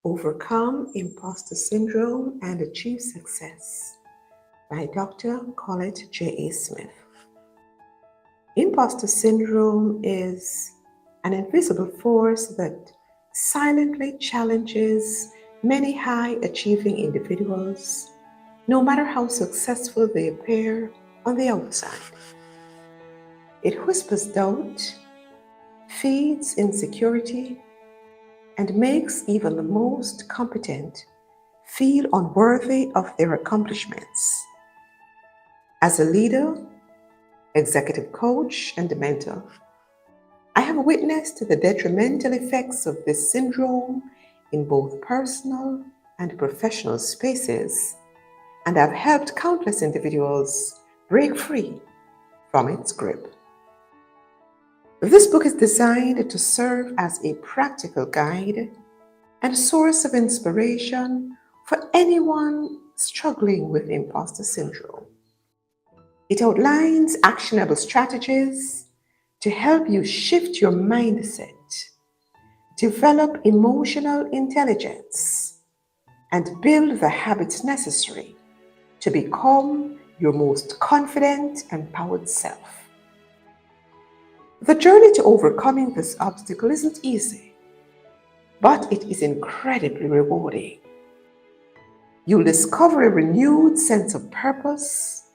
Overcome Imposter Syndrome and Achieve Success by Dr. Colette J.A. Smith. Imposter syndrome is an invisible force that silently challenges many high achieving individuals, no matter how successful they appear on the outside. It whispers doubt, feeds insecurity, and makes even the most competent feel unworthy of their accomplishments. As a leader, executive coach, and mentor, I have witnessed the detrimental effects of this syndrome in both personal and professional spaces, and I've helped countless individuals break free from its grip. This book is designed to serve as a practical guide and source of inspiration for anyone struggling with imposter syndrome. It outlines actionable strategies to help you shift your mindset, develop emotional intelligence, and build the habits necessary to become your most confident, empowered self. The journey to overcoming this obstacle isn't easy, but it is incredibly rewarding. You'll discover a renewed sense of purpose,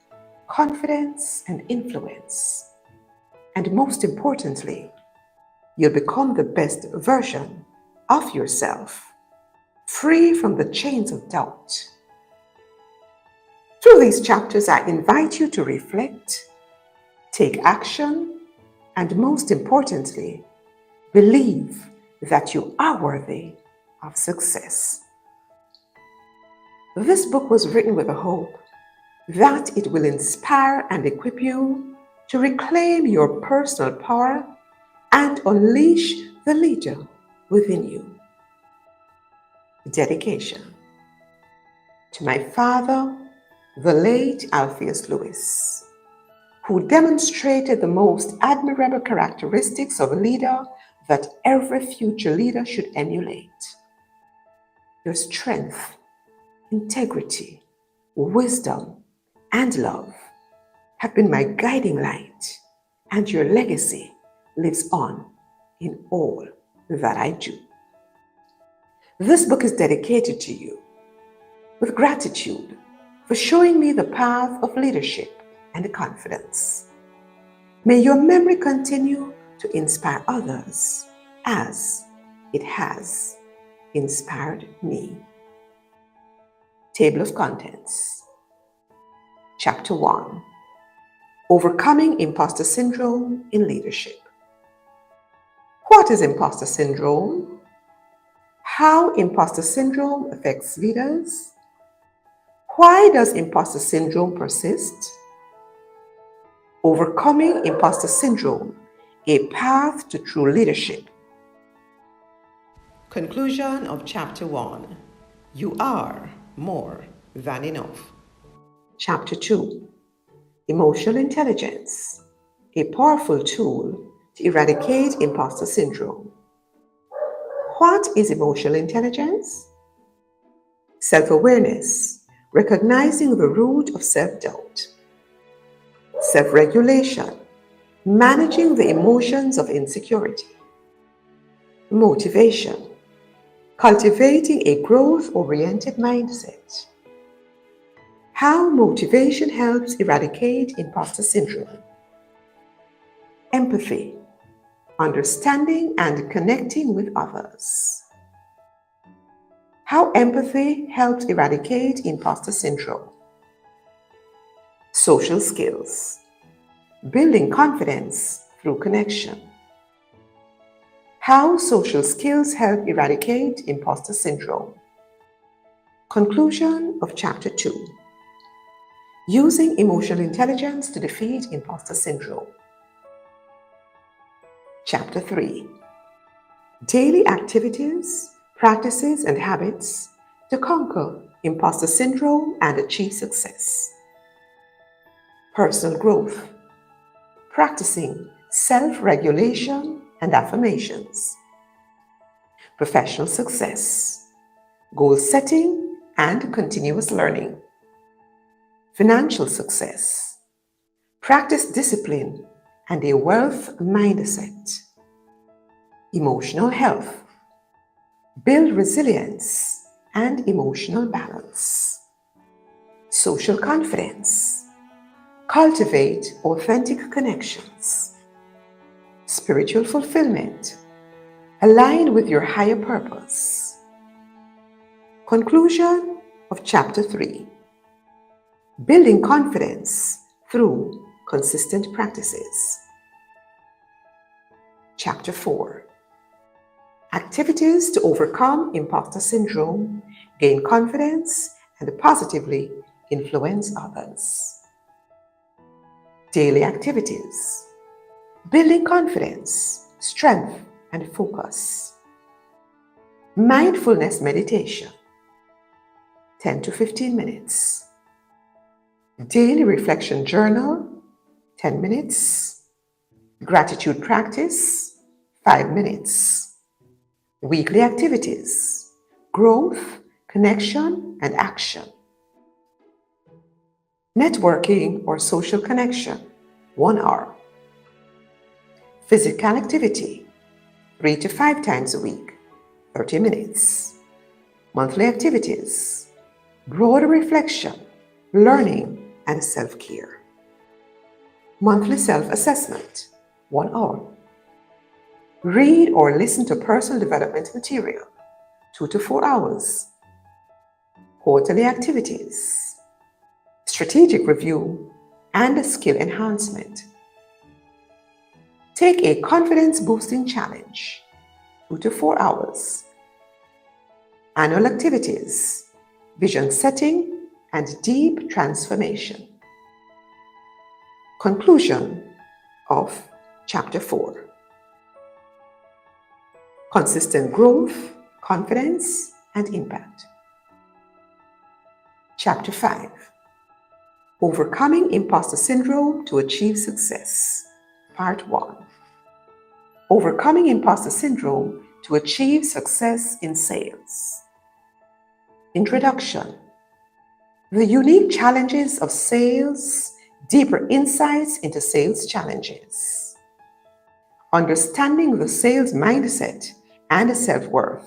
confidence, and influence. And most importantly, you'll become the best version of yourself, free from the chains of doubt. Through these chapters, I invite you to reflect, take action, and most importantly, believe that you are worthy of success. This book was written with the hope that it will inspire and equip you to reclaim your personal power and unleash the leader within you. Dedication to my father, the late Alpheus Lewis, who demonstrated the most admirable characteristics of a leader that every future leader should emulate. Your strength, integrity, wisdom, and love have been my guiding light, and your legacy lives on in all that I do. This book is dedicated to you with gratitude for showing me the path of leadership and confidence. May your memory continue to inspire others as it has inspired me. Table of Contents. Chapter 1. Overcoming Imposter Syndrome in Leadership. What is imposter syndrome? How imposter syndrome affects leaders? Why does imposter syndrome persist? Overcoming Imposter Syndrome, a path to true leadership. Conclusion of Chapter 1. You are more than enough. Chapter 2. Emotional Intelligence, a powerful tool to eradicate imposter syndrome. What is emotional intelligence? Self-awareness, recognizing the root of self-doubt. Self-regulation, managing the emotions of insecurity. Motivation, cultivating a growth-oriented mindset. How motivation helps eradicate imposter syndrome. Empathy, understanding and connecting with others. How empathy helps eradicate imposter syndrome. Social skills, building confidence through connection. How social skills help eradicate imposter syndrome. Conclusion of Chapter 2. Using emotional intelligence to defeat imposter syndrome. Chapter 3. Daily activities, practices, and habits to conquer imposter syndrome and achieve success. Personal growth, practicing self-regulation and affirmations. Professional success, goal setting, and continuous learning. Financial success. Practice discipline and a wealth mindset. Emotional health. Build resilience and emotional balance. Social confidence. Cultivate authentic connections. Spiritual fulfillment. Align with your higher purpose. Conclusion of Chapter 3. Building confidence through consistent practices. Chapter 4. Activities to overcome imposter syndrome, gain confidence, and positively influence others. Daily activities. Building confidence, strength, and focus. Mindfulness meditation, 10 to 15 minutes. Daily reflection journal, 10 minutes. Gratitude practice, 5 minutes. Weekly activities, growth, connection, and action. Networking or social connection, 1 hour. Physical activity, 3 to 5 times a week, 30 minutes. Monthly activities, broader reflection, learning, and self-care. Monthly self-assessment, 1 hour. Read or listen to personal development material, 2 to 4 hours. Quarterly activities, strategic review, and skill enhancement. Take a confidence-boosting challenge, 2 to 4 hours. Annual activities, vision setting, and deep transformation. Conclusion of Chapter 4. Consistent growth, confidence, and impact. Chapter 5. Overcoming imposter syndrome to achieve success. Part 1. Overcoming imposter syndrome to achieve success in sales. Introduction. The unique challenges of sales, deeper insights into sales challenges. Understanding the sales mindset and self-worth.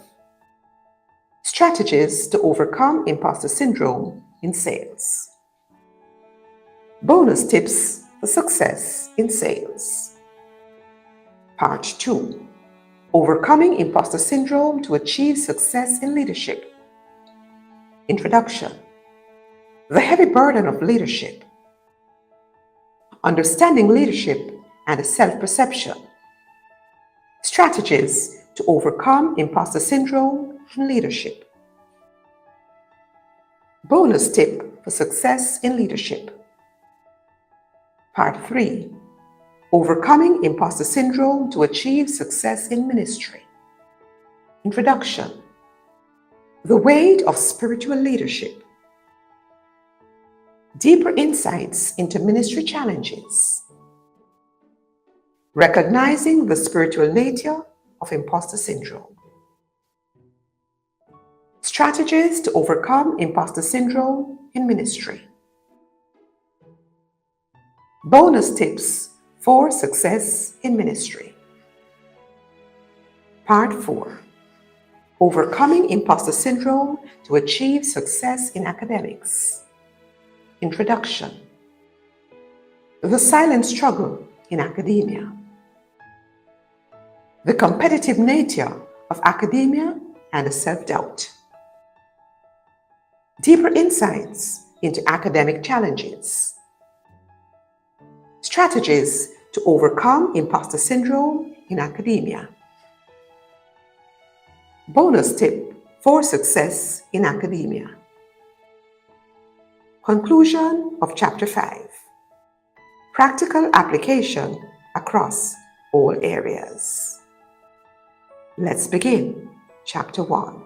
Strategies to overcome imposter syndrome in sales. Bonus tips for success in sales. Part 2. Overcoming imposter syndrome to achieve success in leadership. Introduction. The heavy burden of leadership. Understanding leadership and self-perception. Strategies to overcome imposter syndrome in leadership. Bonus tip for success in leadership. Part 3. Overcoming imposter syndrome to achieve success in ministry. Introduction. The weight of spiritual leadership. Deeper insights into ministry challenges. Recognizing the spiritual nature of imposter syndrome. Strategies to overcome imposter syndrome in ministry. Bonus tips for success in ministry. Part 4. Overcoming imposter syndrome to achieve success in academics. Introduction. The silent struggle in academia. The competitive nature of academia and self-doubt. Deeper insights into academic challenges. Strategies to overcome imposter syndrome in academia. Bonus tip for success in academia. Conclusion of Chapter 5. Practical application across all areas. Let's begin. Chapter 1.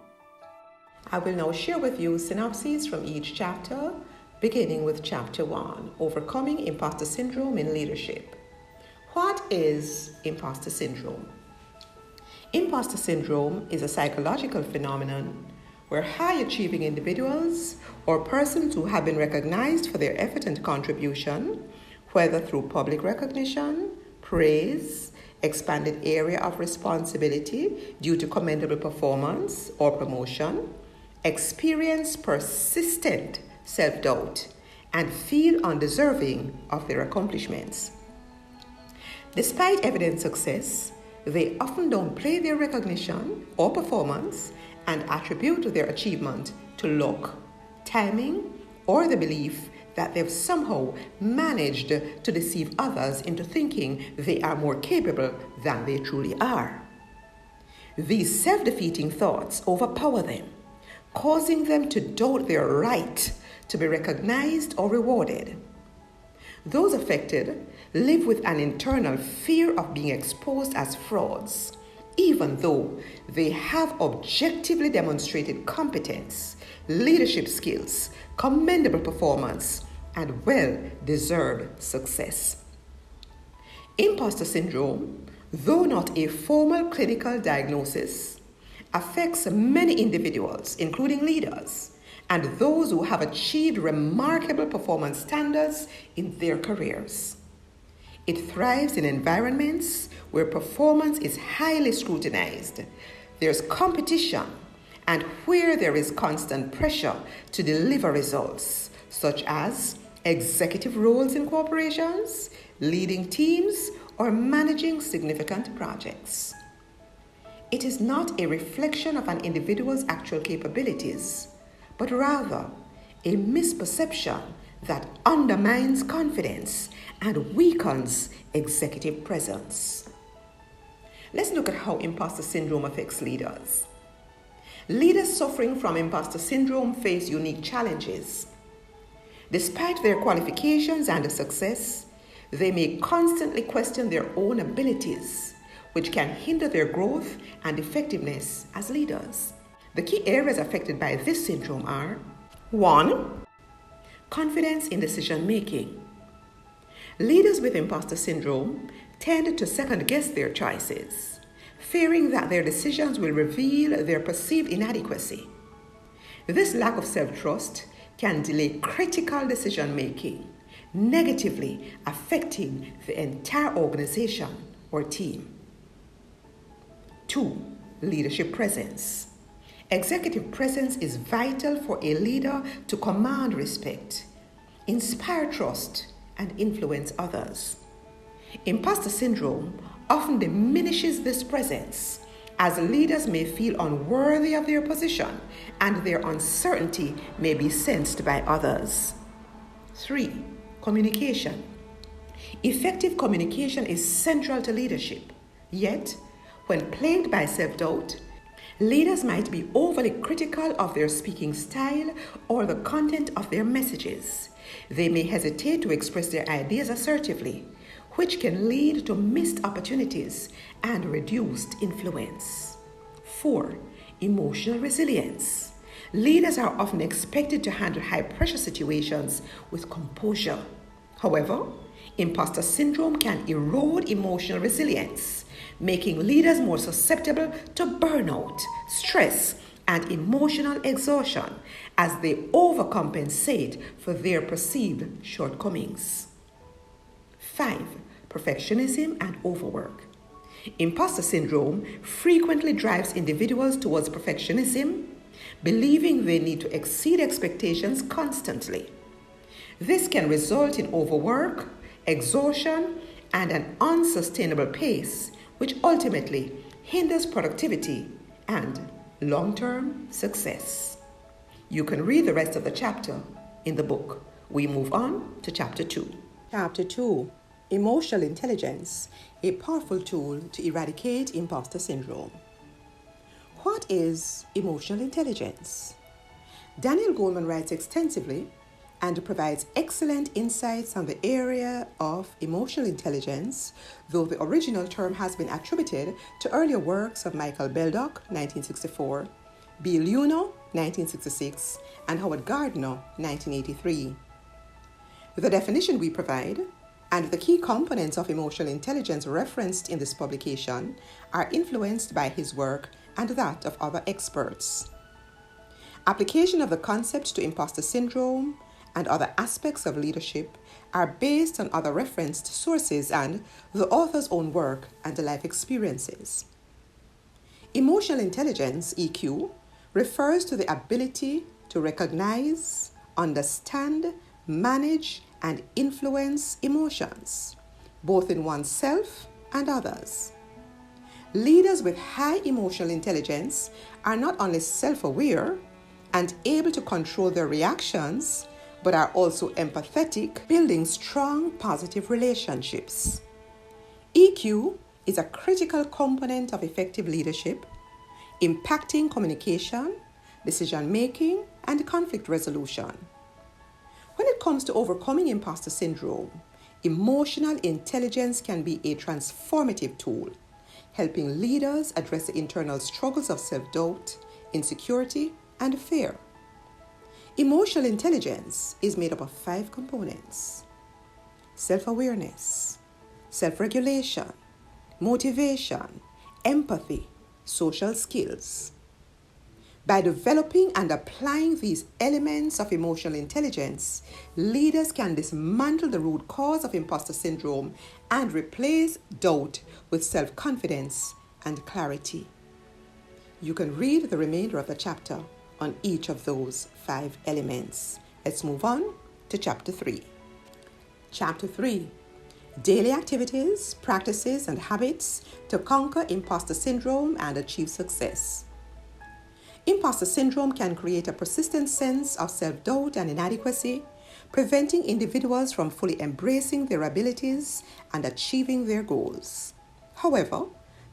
I will now share with you synopses from each chapter, beginning with Chapter 1, Overcoming Imposter Syndrome in Leadership. What is imposter syndrome? Imposter syndrome is a psychological phenomenon where high-achieving individuals or persons who have been recognized for their effort and contribution, whether through public recognition, praise, expanded area of responsibility due to commendable performance or promotion, experience persistent self-doubt, and feel undeserving of their accomplishments. Despite evident success, they often downplay their recognition or performance and attribute their achievement to luck, timing, or the belief that they've somehow managed to deceive others into thinking they are more capable than they truly are. These self-defeating thoughts overpower them, causing them to doubt their right to be recognized or rewarded. Those affected live with an internal fear of being exposed as frauds, even though they have objectively demonstrated competence, leadership skills, commendable performance, and well-deserved success. Imposter syndrome, though not a formal clinical diagnosis, affects many individuals, including leaders, and those who have achieved remarkable performance standards in their careers. It thrives in environments where performance is highly scrutinized, there's competition, and where there is constant pressure to deliver results, such as executive roles in corporations, leading teams, or managing significant projects. It is not a reflection of an individual's actual capabilities, but rather a misperception that undermines confidence and weakens executive presence. Let's look at how imposter syndrome affects leaders. Leaders suffering from imposter syndrome face unique challenges. Despite their qualifications and success, they may constantly question their own abilities, which can hinder their growth and effectiveness as leaders. The key areas affected by this syndrome are: 1. Confidence in decision-making. Leaders with imposter syndrome tend to second-guess their choices, fearing that their decisions will reveal their perceived inadequacy. This lack of self-trust can delay critical decision-making, negatively affecting the entire organization or team. 2. Leadership presence. Executive presence is vital for a leader to command respect, inspire trust, and influence others. Imposter syndrome often diminishes this presence, as leaders may feel unworthy of their position and their uncertainty may be sensed by others. 3. Communication. Effective communication is central to leadership, yet, when plagued by self-doubt, leaders might be overly critical of their speaking style or the content of their messages. They may hesitate to express their ideas assertively, which can lead to missed opportunities and reduced influence. 4. Emotional resilience. Leaders are often expected to handle high-pressure situations with composure. However, imposter syndrome can erode emotional resilience, making leaders more susceptible to burnout, stress, and emotional exhaustion as they overcompensate for their perceived shortcomings. 5. Perfectionism and overwork. Imposter syndrome frequently drives individuals towards perfectionism, believing they need to exceed expectations constantly. This can result in overwork, exhaustion, and an unsustainable pace, which ultimately hinders productivity and long-term success. You can read the rest of the chapter in the book. We move on to Chapter 2. Chapter 2. Emotional Intelligence, a powerful tool to eradicate imposter syndrome. What is emotional intelligence? Daniel Goleman writes extensively and provides excellent insights on the area of emotional intelligence, though the original term has been attributed to earlier works of Michael Beldock, 1964, Bill Uno, 1966, and Howard Gardner, 1983. The definition we provide and the key components of emotional intelligence referenced in this publication are influenced by his work and that of other experts. Application of the concept to imposter syndrome and other aspects of leadership are based on other referenced sources and the author's own work and life experiences. Emotional intelligence, EQ, refers to the ability to recognize, understand, manage, and influence emotions, both in oneself and others. Leaders with high emotional intelligence are not only self-aware and able to control their reactions, but are also empathetic, building strong, positive relationships. EQ is a critical component of effective leadership, impacting communication, decision-making, and conflict resolution. When it comes to overcoming imposter syndrome, emotional intelligence can be a transformative tool, helping leaders address the internal struggles of self-doubt, insecurity, and fear. Emotional intelligence is made up of 5 components: self-awareness, self-regulation, motivation, empathy, social skills. By developing and applying these elements of emotional intelligence, leaders can dismantle the root cause of imposter syndrome and replace doubt with self-confidence and clarity. You can read the remainder of the chapter on each of those 5 elements. Let's move on to Chapter 3. Chapter 3. Daily activities, practices, and habits to conquer imposter syndrome and achieve success. Imposter syndrome can create a persistent sense of self-doubt and inadequacy, preventing individuals from fully embracing their abilities and achieving their goals. However,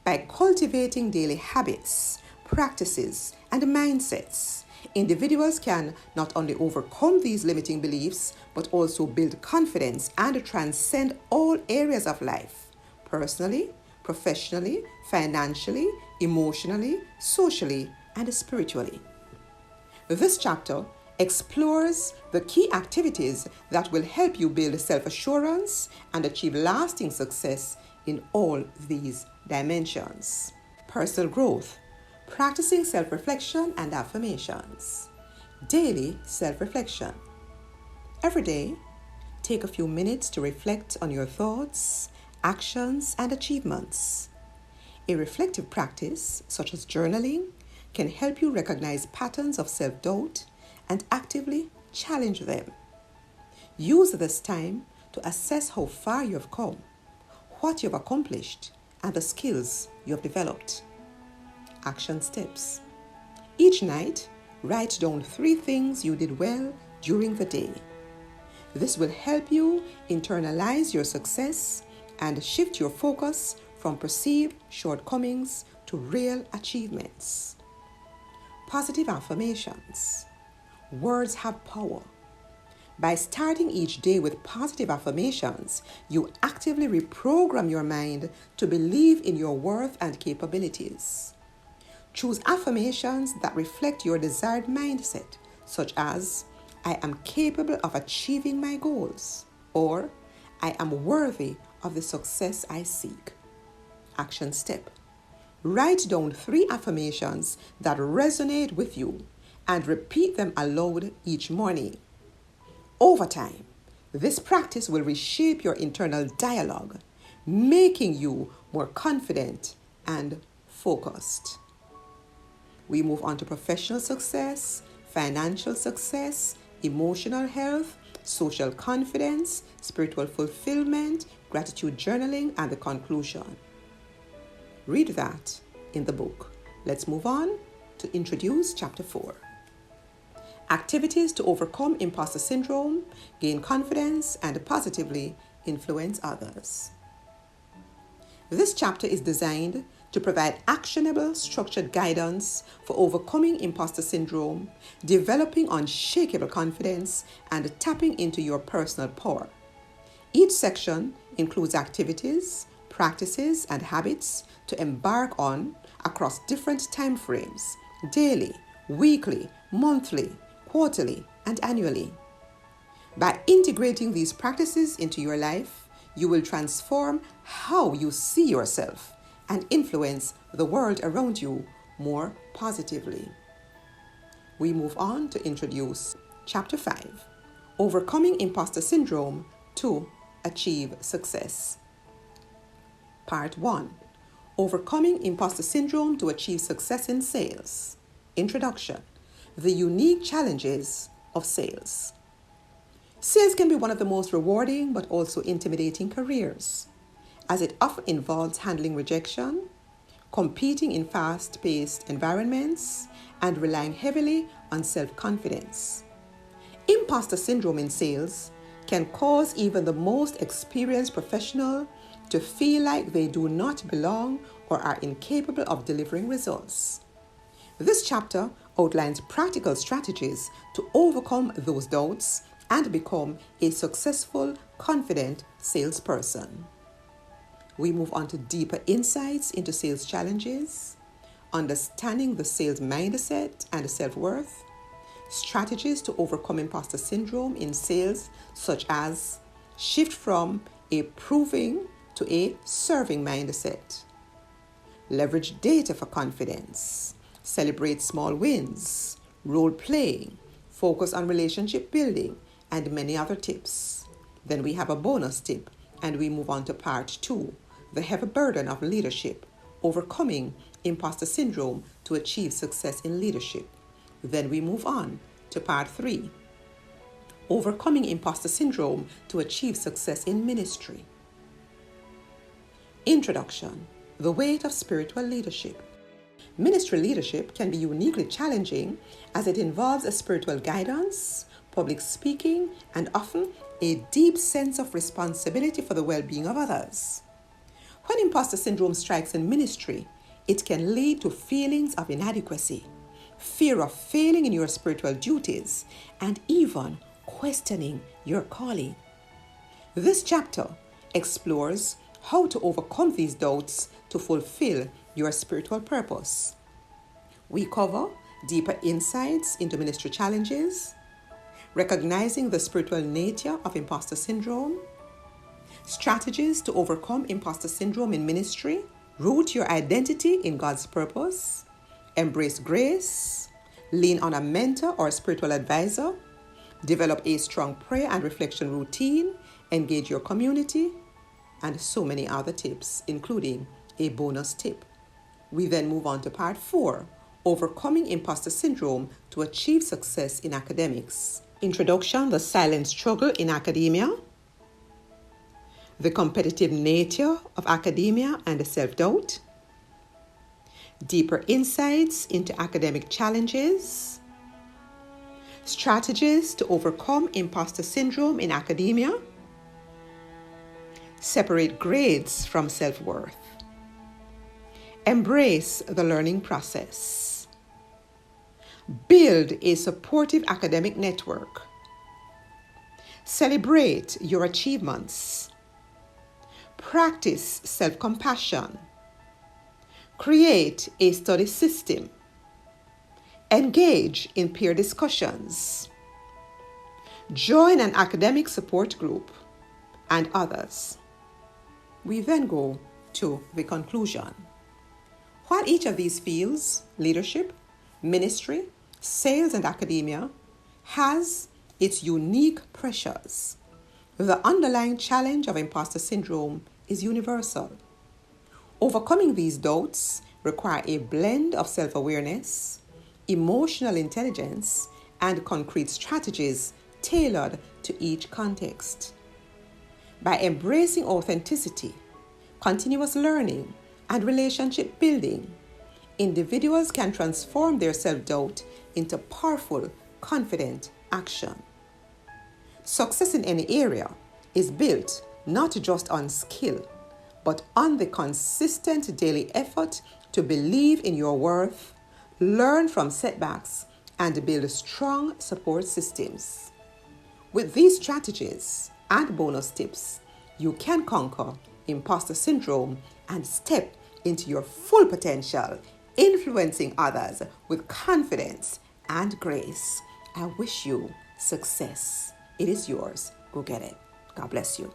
by cultivating daily habits, practices, and mindsets, individuals can not only overcome these limiting beliefs, but also build confidence and transcend all areas of life, personally, professionally, financially, emotionally, socially, and spiritually. This chapter explores the key activities that will help you build self-assurance and achieve lasting success in all these dimensions. Personal growth, practicing self-reflection and affirmations. Daily self-reflection. Every day, take a few minutes to reflect on your thoughts, actions, and achievements. A reflective practice, such as journaling, can help you recognize patterns of self-doubt and actively challenge them. Use this time to assess how far you have come, what you have accomplished, and the skills you have developed. Action steps. Each night, write down 3 things you did well during the day. This will help you internalize your success and shift your focus from perceived shortcomings to real achievements. Positive affirmations. Words have power. By starting each day with positive affirmations, you actively reprogram your mind to believe in your worth and capabilities. Choose affirmations that reflect your desired mindset, such as, I am capable of achieving my goals, or I am worthy of the success I seek. Action step. Write down 3 affirmations that resonate with you and repeat them aloud each morning. Over time, this practice will reshape your internal dialogue, making you more confident and focused. We move on to professional success, financial success, emotional health, social confidence, spiritual fulfillment, gratitude journaling, and the conclusion. Read that in the book. Let's move on to introduce Chapter 4. Activities to overcome imposter syndrome, gain confidence, and positively influence others. This chapter is designed to provide actionable, structured guidance for overcoming imposter syndrome, developing unshakable confidence, and tapping into your personal power. Each section includes activities, practices, and habits to embark on across different time frames, daily, weekly, monthly, quarterly, and annually. By integrating these practices into your life, you will transform how you see yourself and influence the world around you more positively. we move on to introduce Chapter 5, Overcoming Imposter Syndrome to Achieve Success. Part 1, Overcoming Imposter Syndrome to Achieve Success in Sales. Introduction, the unique challenges of sales. Sales can be one of the most rewarding but also intimidating careers, as it often involves handling rejection, competing in fast-paced environments, and relying heavily on self-confidence. Imposter syndrome in sales can cause even the most experienced professional to feel like they do not belong or are incapable of delivering results. This chapter outlines practical strategies to overcome those doubts and become a successful, confident salesperson. We move on to deeper insights into sales challenges, understanding the sales mindset and self-worth, strategies to overcome imposter syndrome in sales, such as shift from a proving to a serving mindset, leverage data for confidence, celebrate small wins, role playing, focus on relationship building, and many other tips. Then we have a bonus tip, and we move on to part 2, the heavy burden of leadership, overcoming imposter syndrome to achieve success in leadership. Then we move on to part 3, overcoming imposter syndrome to achieve success in ministry. Introduction, the weight of spiritual leadership. Ministry leadership can be uniquely challenging as it involves a spiritual guidance, public speaking, and often a deep sense of responsibility for the well-being of others. When imposter syndrome strikes in ministry, it can lead to feelings of inadequacy, fear of failing in your spiritual duties, and even questioning your calling. This chapter explores how to overcome these doubts to fulfill your spiritual purpose. We cover deeper insights into ministry challenges, recognizing the spiritual nature of imposter syndrome, strategies to overcome imposter syndrome in ministry, root your identity in God's purpose, embrace grace, lean on a mentor or spiritual advisor, develop a strong prayer and reflection routine, engage your community, and so many other tips, including a bonus tip. We then move on to part 4, overcoming imposter syndrome to achieve success in academics. Introduction, the silent struggle in academia, the competitive nature of academia and self-doubt, deeper insights into academic challenges, strategies to overcome imposter syndrome in academia, separate grades from self-worth, embrace the learning process, build a supportive academic network, celebrate your achievements, practice self-compassion, create a study system, engage in peer discussions, join an academic support group, and others. We then go to the conclusion. While each of these fields, leadership, ministry, sales, and academia, has its unique pressures, the underlying challenge of imposter syndrome is universal. Overcoming these doubts require a blend of self-awareness, emotional intelligence, and concrete strategies tailored to each context. By embracing authenticity, continuous learning, and relationship building, individuals can transform their self-doubt into powerful, confident action. Success in any area is built not just on skill, but on the consistent daily effort to believe in your worth, learn from setbacks, and build strong support systems. With these strategies and bonus tips, you can conquer imposter syndrome and step into your full potential, influencing others with confidence and grace. I wish you success. It is yours. Go get it. God bless you.